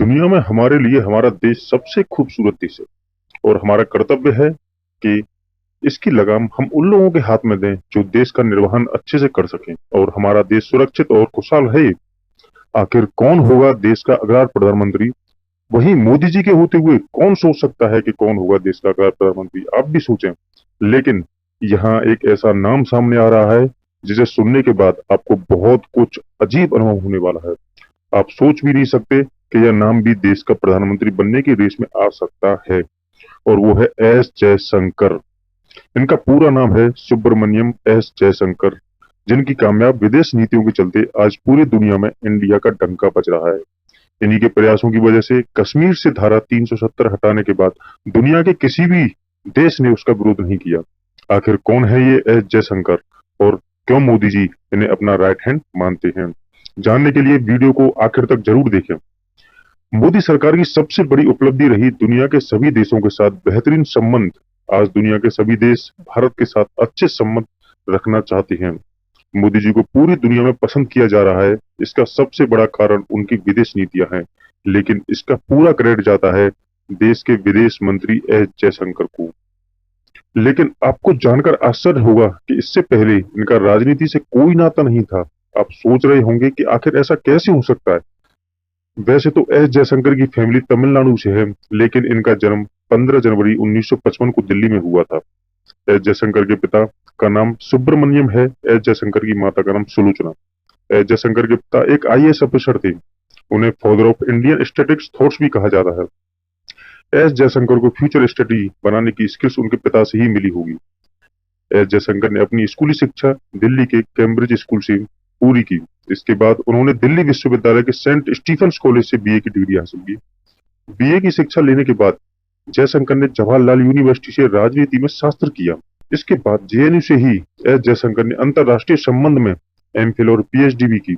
दुनिया में हमारे लिए हमारा देश सबसे खूबसूरत देश है और हमारा कर्तव्य है कि इसकी लगाम हम उन लोगों के हाथ में दें जो देश का निर्वहन अच्छे से कर सकें और हमारा देश सुरक्षित और खुशहाल है। आखिर कौन होगा देश का अगला प्रधानमंत्री? वहीं मोदी जी के होते हुए कौन सोच सकता है कि कौन होगा देश का अगला प्रधानमंत्री? आप भी सोचें। लेकिन यहाँ एक ऐसा नाम सामने आ रहा है जिसे सुनने के बाद आपको बहुत कुछ अजीब अनुभव होने वाला है। आप सोच भी नहीं सकते कि यह नाम भी देश का प्रधानमंत्री बनने की रेस में आ सकता है, और वो है एस जयशंकर। इनका पूरा नाम है सुब्रमण्यम एस जयशंकर, जिनकी कामयाब विदेश नीतियों के चलते आज पूरी दुनिया में इंडिया का डंका बज रहा है। इन्हीं के प्रयासों की वजह से कश्मीर से धारा 370 हटाने के बाद दुनिया के किसी भी देश ने उसका विरोध नहीं किया। आखिर कौन है ये एस जयशंकर और क्यों मोदी जी इन्हें अपना राइट हैंड मानते हैं? जानने के लिए वीडियो को आखिर तक जरूर देखें। मोदी सरकार की सबसे बड़ी उपलब्धि रही दुनिया के सभी देशों के साथ बेहतरीन संबंध। आज दुनिया के सभी देश भारत के साथ अच्छे संबंध रखना चाहते हैं। मोदी जी को पूरी दुनिया में पसंद किया जा रहा है। इसका सबसे बड़ा कारण उनकी विदेश नीतियां हैं, लेकिन इसका पूरा क्रेडिट जाता है देश के विदेश मंत्री एस जयशंकर को। लेकिन आपको जानकर आश्चर्य होगा कि इससे पहले इनका राजनीति से कोई नाता नहीं था। आप सोच रहे होंगे कि आखिर ऐसा कैसे हो सकता है। वैसे तो एस जयशंकर की फैमिली तमिलनाडु से है, लेकिन इनका जन्म 15 जनवरी 1955 को दिल्ली में हुआ था। एस जयशंकर के पिता का नाम सुब्रमण्यम है। एस जयशंकर की माता का नाम सुलोचना। एस जयशंकर के पिता एक आईएएस ऑफिसर थे। उन्हें father of Indian statics thoughts भी कहा जाता है। एस जयशंकर को फ्यूचर स्टडी बनाने की स्किल्स उनके पिता से ही मिली होगी। एस जयशंकर ने अपनी स्कूली शिक्षा दिल्ली के कैम्ब्रिज स्कूल से पूरी की। इसके बाद उन्होंने दिल्ली विश्वविद्यालय के सेंट स्टीफेंस कॉलेज से बीए की डिग्री हासिल की। बीए की शिक्षा लेने के बाद जयशंकर ने जवाहरलाल यूनिवर्सिटी से राजनीति में शास्त्र किया। इसके बाद जेएनयू से ही एस जयशंकर ने अंतरराष्ट्रीय संबंध में एमफिल और पीएचडी भी की।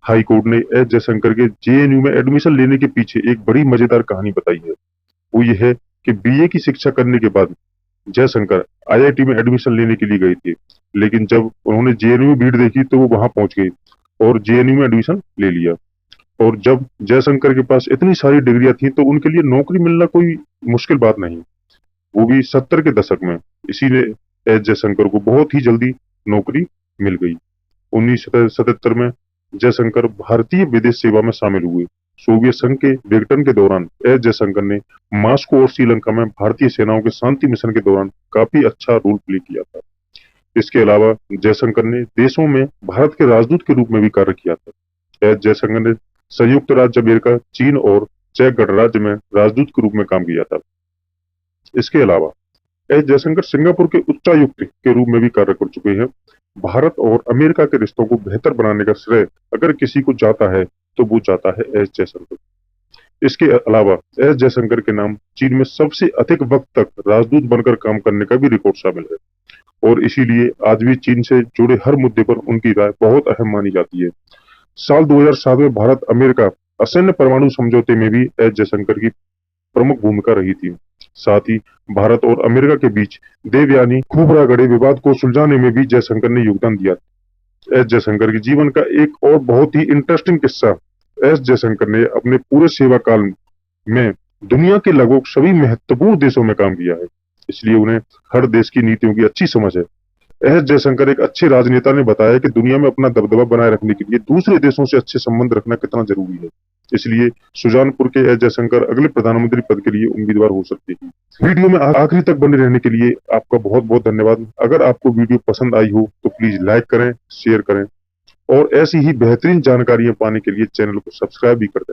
हाई कोर्ट ने एस जयशंकर के जेएनयू में एडमिशन लेने के पीछे एक बड़ी मजेदार कहानी बताई है। वो ये है कि बीए की शिक्षा करने के बाद जयशंकर आईआईटी में एडमिशन लेने के लिए गए थे, लेकिन जब उन्होंने जेएनयू में भीड़ देखी तो वो वहां पहुंच गए और जेएनयू में एडमिशन ले लिया। और जब जयशंकर के पास इतनी सारी डिग्रियां थी तो उनके लिए नौकरी मिलना कोई मुश्किल बात नहीं, वो भी 70 के दशक में। इसीलिए एस जयशंकर को बहुत ही जल्दी नौकरी मिल गई। 1977 में जयशंकर भारतीय विदेश सेवा में शामिल हुए। सोवियत संघ के विघटन के दौरान एस जयशंकर ने मॉस्को और श्रीलंका में भारतीय सेनाओं के शांति मिशन के दौरान काफी अच्छा रोल प्ले किया था। इसके अलावा जयशंकर ने देशों में भारत के राजदूत के रूप में भी कार्य किया था। एस जयशंकर ने संयुक्त राज्य अमेरिका, चीन और चेक गणराज्य में राजदूत के रूप में काम किया था। इसके अलावा एस जयशंकर सिंगापुर के उच्चायुक्त के रूप में भी कार्य कर चुके हैं। भारत और अमेरिका के रिश्तों को बेहतर बनाने का श्रेय अगर किसी को जाता है तो वो जाता है एस जयशंकर। इसके अलावा एस जयशंकर के नाम चीन में सबसे अधिक वक्त तक राजदूत बनकर काम करने का भी रिकॉर्ड शामिल है, और इसीलिए आज भी चीन से जुड़े हर मुद्दे पर उनकी राय बहुत अहम मानी जाती है। साल 2007 में भारत अमेरिका असैन्य परमाणु समझौते में भी एस जयशंकर की प्रमुख भूमिका रही थी। साथ ही भारत और अमेरिका के बीच देवयानी खोबरागड़े विवाद को सुलझाने में भी जयशंकर ने योगदान दिया। एस जयशंकर के जीवन का एक और बहुत ही इंटरेस्टिंग किस्सा, एस जयशंकर ने अपने पूरे सेवा काल में दुनिया के लगभग सभी महत्वपूर्ण देशों में काम किया है, इसलिए उन्हें हर देश की नीतियों की अच्छी समझ है। एस जयशंकर एक अच्छे राजनेता ने बताया कि दुनिया में अपना दबदबा बनाए रखने के लिए दूसरे देशों से अच्छे संबंध रखना कितना जरूरी है। इसलिए सुजानपुर के एस जयशंकर अगले प्रधानमंत्री पद के लिए उम्मीदवार हो सकते हैं। वीडियो में आखिरी तक बने रहने के लिए आपका बहुत बहुत धन्यवाद। अगर आपको वीडियो पसंद आई हो तो प्लीज लाइक करें, शेयर करें और ऐसी ही बेहतरीन जानकारियां पाने के लिए चैनल को सब्सक्राइब भी कर दें।